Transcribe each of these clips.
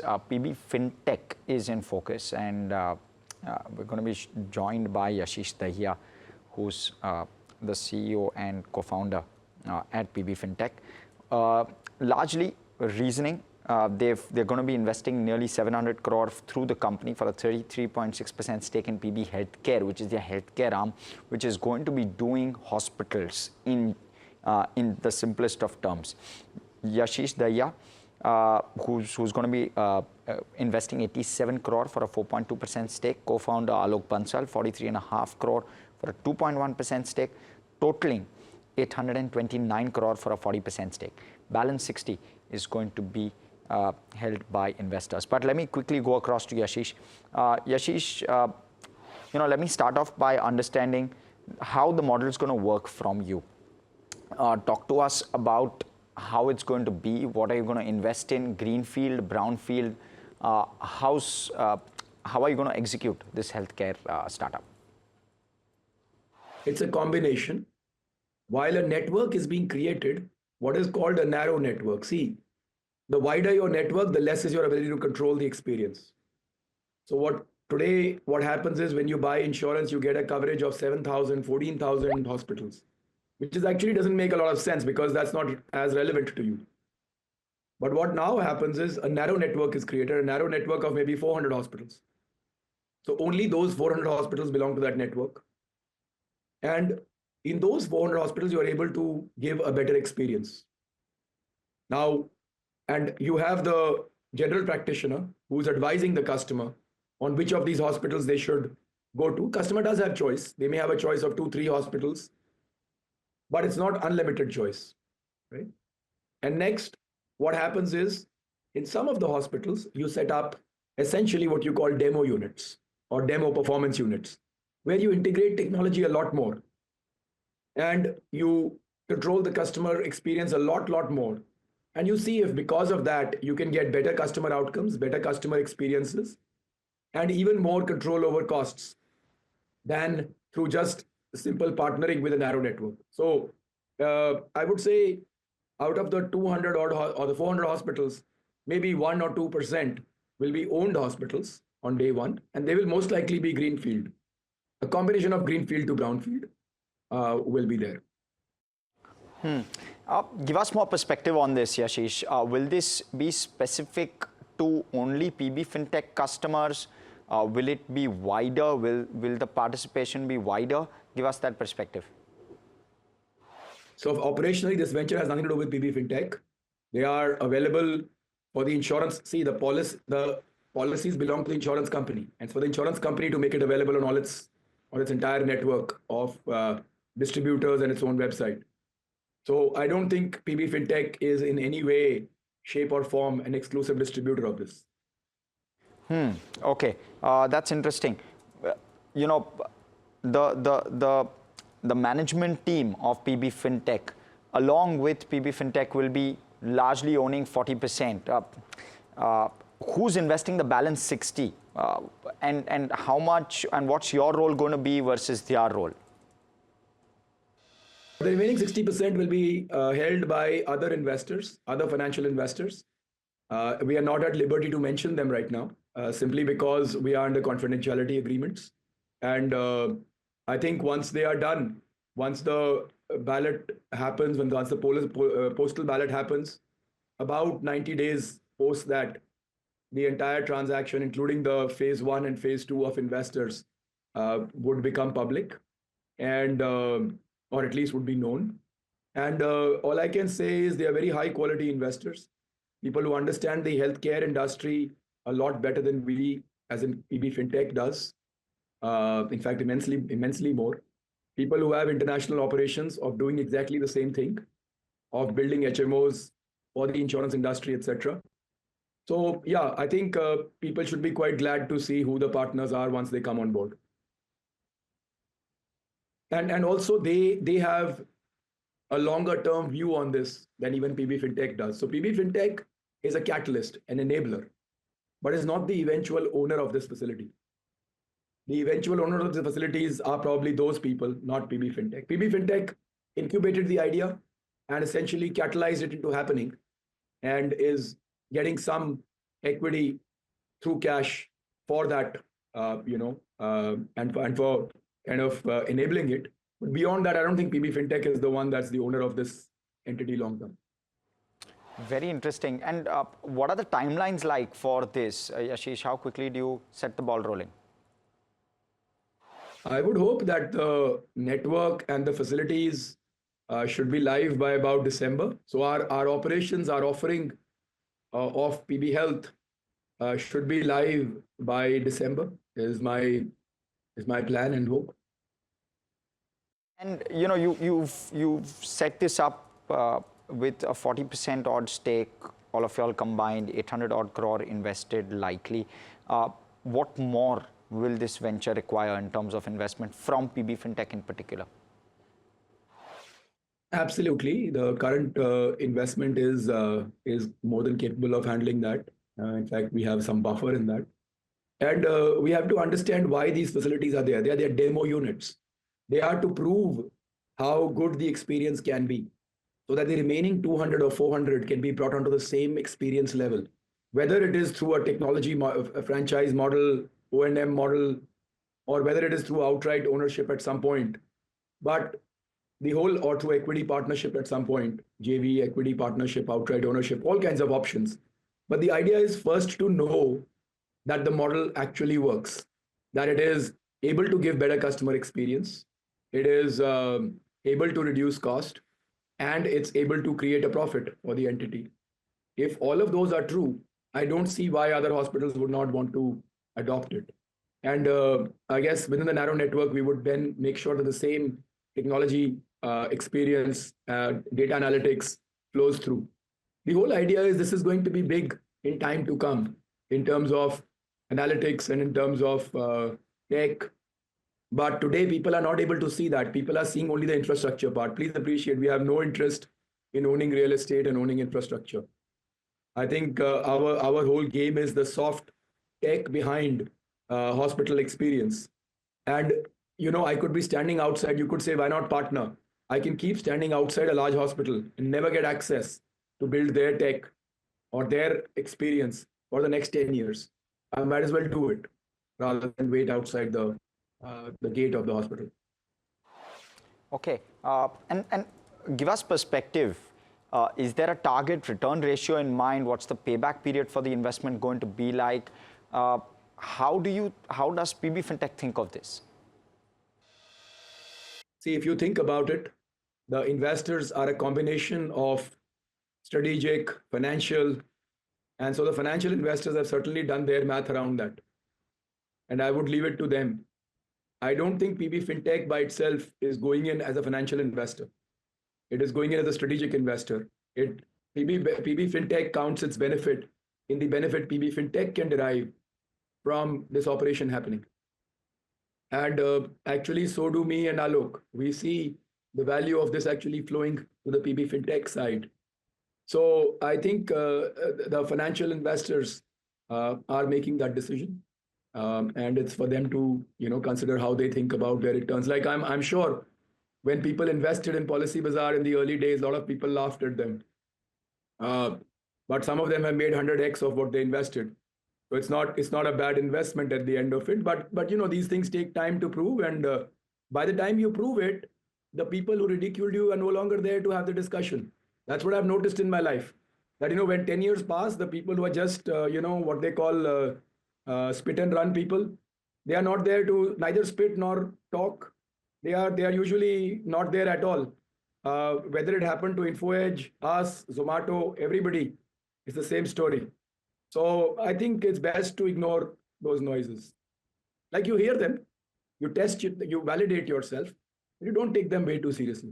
PB Fintech is in focus, and we're going to be joined by Yashish Dahiya, who's the CEO and co-founder at PB Fintech. Largely reasoning, they're going to be investing nearly 700 crore through the company for a 33.6% stake in PB Healthcare, which is their healthcare arm, which is going to be doing hospitals in the simplest of terms. Yashish Dahiya, who's going to be investing 87 crore for a 4.2% stake. Co-founder Alok Bansal, 43.5 crore for a 2.1% stake, totaling 829 crore for a 40% stake. Balance 60 is going to be held by investors. But let me quickly go across to Yashish. Yashish, let me start off by understanding how the model is going to work from you. Talk to us about how it's going to be. What are you going to invest in? Greenfield, brownfield? How are you going to execute this healthcare startup? It's a combination. While a network is being created, what is called a narrow network. See, the wider your network, the less is your ability to control the experience. So what happens is when you buy insurance, you get a coverage of 7,000, 14,000 hospitals, which is actually doesn't make a lot of sense because that's not as relevant to you. But what now happens is a narrow network is created, a narrow network of maybe 400 hospitals. So only those 400 hospitals belong to that network. And in those 400 hospitals, you are able to give a better experience. Now, and you have the general practitioner who's advising the customer on which of these hospitals they should go to. Customer does have choice. They may have a choice of 2-3 hospitals, but it's not unlimited choice, right? And next, what happens is in some of the hospitals, you set up essentially what you call demo units or demo performance units, where you integrate technology a lot more and you control the customer experience a lot more. And you see if because of that, you can get better customer outcomes, better customer experiences, and even more control over costs than through just simple partnering with a narrow network. So I would say out of the 200 or the 400 hospitals, maybe 1 or 2% will be owned hospitals on day one, and they will most likely be greenfield. A combination of greenfield to brownfield will be there. Give us more perspective on this, Yashish. Will this be specific to only PB Fintech customers? Will it be wider? Will the participation be wider? Give us that perspective. So operationally, this venture has nothing to do with PB Fintech. They are available for the insurance. See, the policies belong to the insurance company, and for the insurance company to make it available on its entire network of distributors and its own website. So I don't think PB Fintech is in any way, shape or form an exclusive distributor of this. Okay, that's interesting. The management team of PB Fintech, along with PB Fintech, will be largely owning 40%. Who's investing the balance 60? And how much, and what's your role going to be versus their role? The remaining 60% will be held by other investors, other financial investors. We are not at liberty to mention them right now, simply because we are under confidentiality agreements. And I think once they are done, once the ballot happens, once the postal ballot happens, about 90 days post that, the entire transaction, including the phase 1 and phase 2 of investors, would become public, and or at least would be known. And all I can say is they are very high quality investors, people who understand the healthcare industry a lot better than we, as in PB Fintech, does. In fact, immensely more. People who have international operations of doing exactly the same thing, of building HMOs for the insurance industry, etc. So yeah, I think people should be quite glad to see who the partners are once they come on board. And also they have a longer term view on this than even PB Fintech does. So PB Fintech is a catalyst, an enabler, but is not the eventual owner of this facility. The eventual owner of the facilities are probably those people, not PB Fintech. PB Fintech incubated the idea and essentially catalyzed it into happening, and is getting some equity through cash for that, and for kind of enabling it. But beyond that, I don't think PB Fintech is the one that's the owner of this entity long term. Very interesting. And what are the timelines like for this, Yashish? How quickly do you set the ball rolling? I would hope that the network and the facilities should be live by about December. So our operations, our offering of PB Health should be live by December. Is my plan and hope. And you've set this up with a 40% odd stake, all of y'all combined, 800 odd crore invested likely. What more will this venture require in terms of investment from PB Fintech in particular? Absolutely, the current investment is more than capable of handling that. In fact, we have some buffer in that, and we have to understand why these facilities are there. They are their demo units. They are to prove how good the experience can be, so that the remaining 200 or 400 can be brought onto the same experience level, whether it is through a technology a franchise model, O&M model, or whether it is through outright ownership at some point. But the whole, or through equity partnership at some point, JV, equity partnership, outright ownership, all kinds of options. But the idea is first to know that the model actually works, that it is able to give better customer experience, it is able to reduce cost, and it's able to create a profit for the entity. If all of those are true, I don't see why other hospitals would not want to adopt it. And I guess within the narrow network, we would then make sure that the same technology experience, data analytics flows through. The whole idea is this is going to be big in time to come in terms of analytics and in terms of tech. But today, people are not able to see that. People are seeing only the infrastructure part. Please appreciate, we have no interest in owning real estate and owning infrastructure. I think our whole game is the soft tech behind hospital experience. And, I could be standing outside. You could say, why not partner? I can keep standing outside a large hospital and never get access to build their tech or their experience for the next 10 years. I might as well do it rather than wait outside the gate of the hospital. Okay, and give us perspective. Is there a target return ratio in mind? What's the payback period for the investment going to be like? How does PB Fintech think of this? See, if you think about it, the investors are a combination of strategic, financial, and so the financial investors have certainly done their math around that. And I would leave it to them. I don't think PB Fintech by itself is going in as a financial investor. It is going in as a strategic investor. PB Fintech counts its benefit in the benefit PB Fintech can derive from this operation happening. And actually, so do me and Alok. We see the value of this actually flowing to the PB Fintech side. So I think the financial investors are making that decision. And it's for them to consider how they think about their returns. Like I'm sure when people invested in Policy Bazaar in the early days, a lot of people laughed at them. But some of them have made 100x of what they invested. So it's not a bad investment at the end of it. But these things take time to prove, and by the time you prove it, the people who ridiculed you are no longer there to have the discussion. That's what I've noticed in my life. That when 10 years pass, the people who are just what they call spit and run people, they are not there to neither spit nor talk. They are usually not there at all. Whether it happened to InfoEdge, us, Zomato, everybody, it's the same story. So I think it's best to ignore those noises. Like you hear them, you test it, you validate yourself, but you don't take them way too seriously.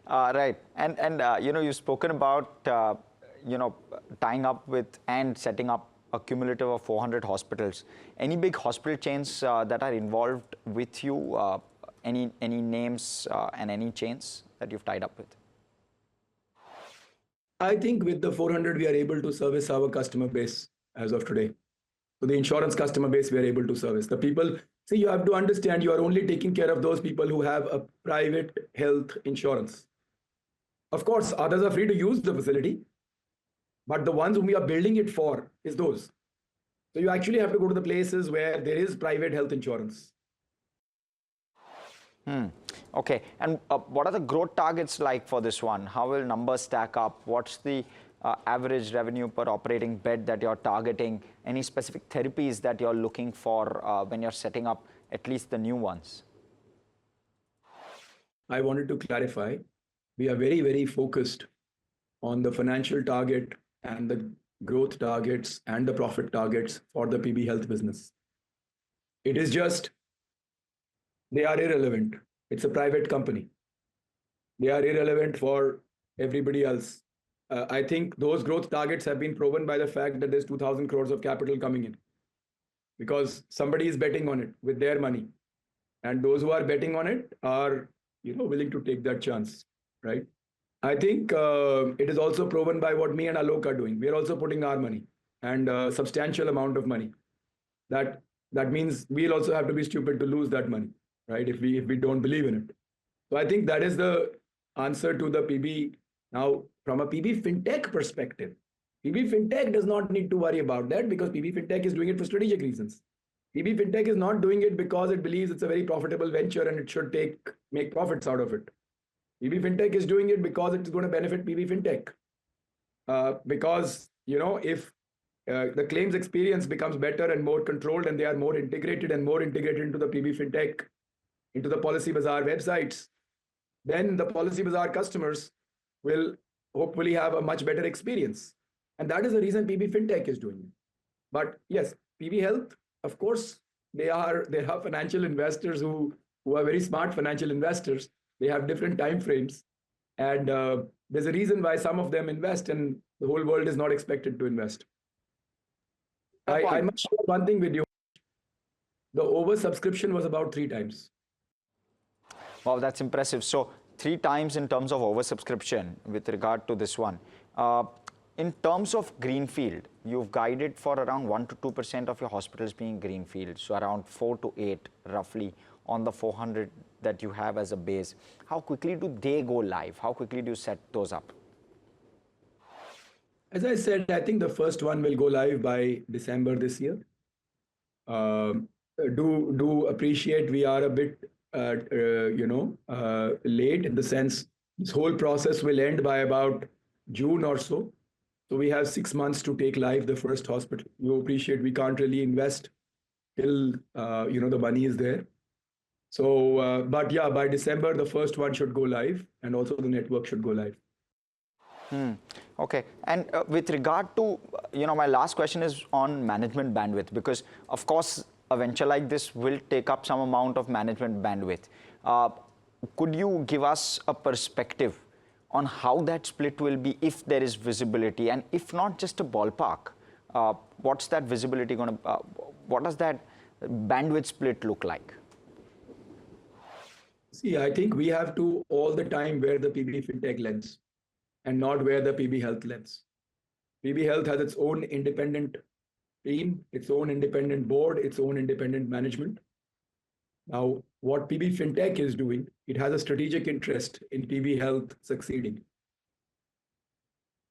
Right, and you've spoken about tying up with and setting up a cumulative of 400 hospitals. Any big hospital chains that are involved with you? Any names and any chains that you've tied up with? I think with the 400, we are able to service our customer base as of today. So the insurance customer base, we are able to service. The people, see, you have to understand, you are only taking care of those people who have a private health insurance. Of course, others are free to use the facility, But the ones whom we are building it for is those. So you actually have to go to the places where there is private health insurance. Okay, and what are the growth targets like for this one? How will numbers stack up? What's the average revenue per operating bed that you're targeting? Any specific therapies that you're looking for when you're setting up at least the new ones? I wanted to clarify, we are very, very focused on the financial target and the growth targets and the profit targets for the PB Health business. It is just, they are irrelevant. It's a private company. They are irrelevant for everybody else. I think those growth targets have been proven by the fact that there's 2,000 crores of capital coming in, because somebody is betting on it with their money. And those who are betting on it are, willing to take that chance, right? I think it is also proven by what me and Alok are doing. We are also putting our money, and a substantial amount of money. That means we'll also have to be stupid to lose that money, right? If we don't believe in it. So I think that is the answer to the PB. Now, from a PB Fintech perspective, PB Fintech does not need to worry about that, because PB Fintech is doing it for strategic reasons. PB Fintech is not doing it because it believes it's a very profitable venture and it should make profits out of it. PB Fintech is doing it because it's going to benefit PB Fintech. Because, if the claims experience becomes better and more controlled, and they are more integrated into the PB Fintech, into the Policy Bazaar websites, then the Policy Bazaar customers will hopefully have a much better experience. And that is the reason PB Fintech is doing it. But yes, PB Health, of course, there are financial investors who are very smart financial investors. They have different time frames. And there's a reason why some of them invest and the whole world is not expected to invest. I must share one thing with you. The oversubscription was about 3 times. Wow, that's impressive. So 3 times in terms of oversubscription with regard to this one. In terms of greenfield, you've guided for around 1 to 2% of your hospitals being greenfield, so around 4 to 8 roughly on the 400 that you have as a base. How quickly do they go live? How quickly do you set those up? As I said, I think the first one will go live by December this year. Do appreciate we are a bit late, in the sense this whole process will end by about June or so. So we have 6 months to take live the first hospital. You appreciate we can't really invest till the money is there. So, but yeah, by December the first one should go live, and also the network should go live. Okay, and with regard to, my last question is on management bandwidth, because of course a venture like this will take up some amount of management bandwidth. Could you give us a perspective on how that split will be, if there is visibility, and if not, just a ballpark? What's that visibility going to, what does that bandwidth split look like? See, I think we have to all the time wear the PB Fintech lens and not wear the PB Health lens. PB Health has its own independent team, its own independent board, its own independent management. Now, what PB Fintech is doing, it has a strategic interest in PB Health succeeding.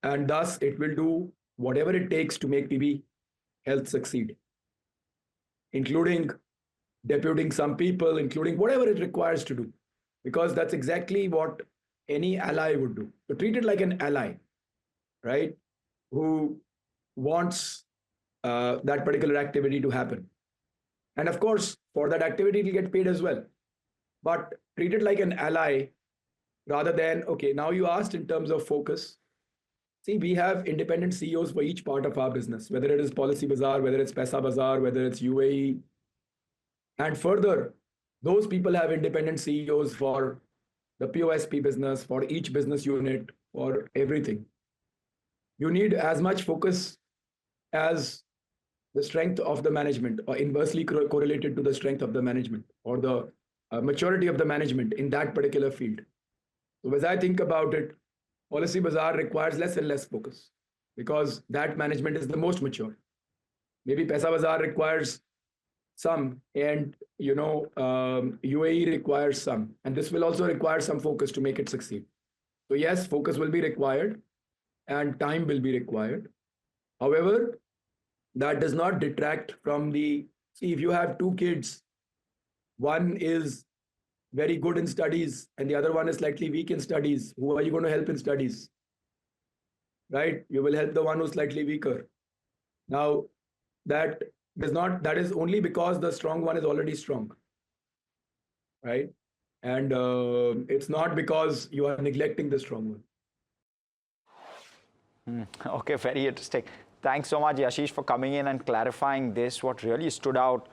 And thus, it will do whatever it takes to make PB Health succeed, including deputing some people, including whatever it requires to do, because that's exactly what any ally would do. So treat it like an ally, right, who wants that particular activity to happen. And of course, for that activity, it'll get paid as well. But treat it like an ally rather than, okay, now you asked in terms of focus. See, we have independent CEOs for each part of our business, whether it is Policy Bazaar, whether it's Paisa Bazaar, whether it's UAE. And further, those people have independent CEOs for the POSP business, for each business unit, for everything. You need as much focus as the strength of the management, or inversely correlated to the strength of the management, or the maturity of the management in that particular field. So as I think about it, Policy Bazaar requires less and less focus, because that management is the most mature. Maybe Paisa Bazaar requires some, and UAE requires some, and this will also require some focus to make it succeed. So yes, focus will be required, and time will be required. However, that does not detract from the, see, if you have two kids, one is very good in studies and the other one is slightly weak in studies, who are you going to help in studies? Right? You will help the one who's slightly weaker. Now, that that is only because the strong one is already strong, right? And it's not because you are neglecting the strong one. Okay, very interesting. Thanks so much, Yashish, for coming in and clarifying this. What really stood out,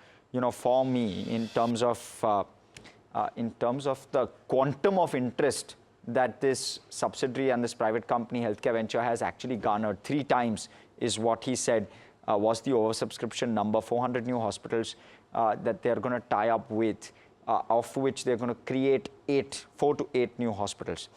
for me in terms of the quantum of interest that this subsidiary and this private company healthcare venture has actually garnered. 3 times is what he said was the oversubscription number. 400 new hospitals that they're going to tie up with, of which they're going to create 4 to 8 new hospitals.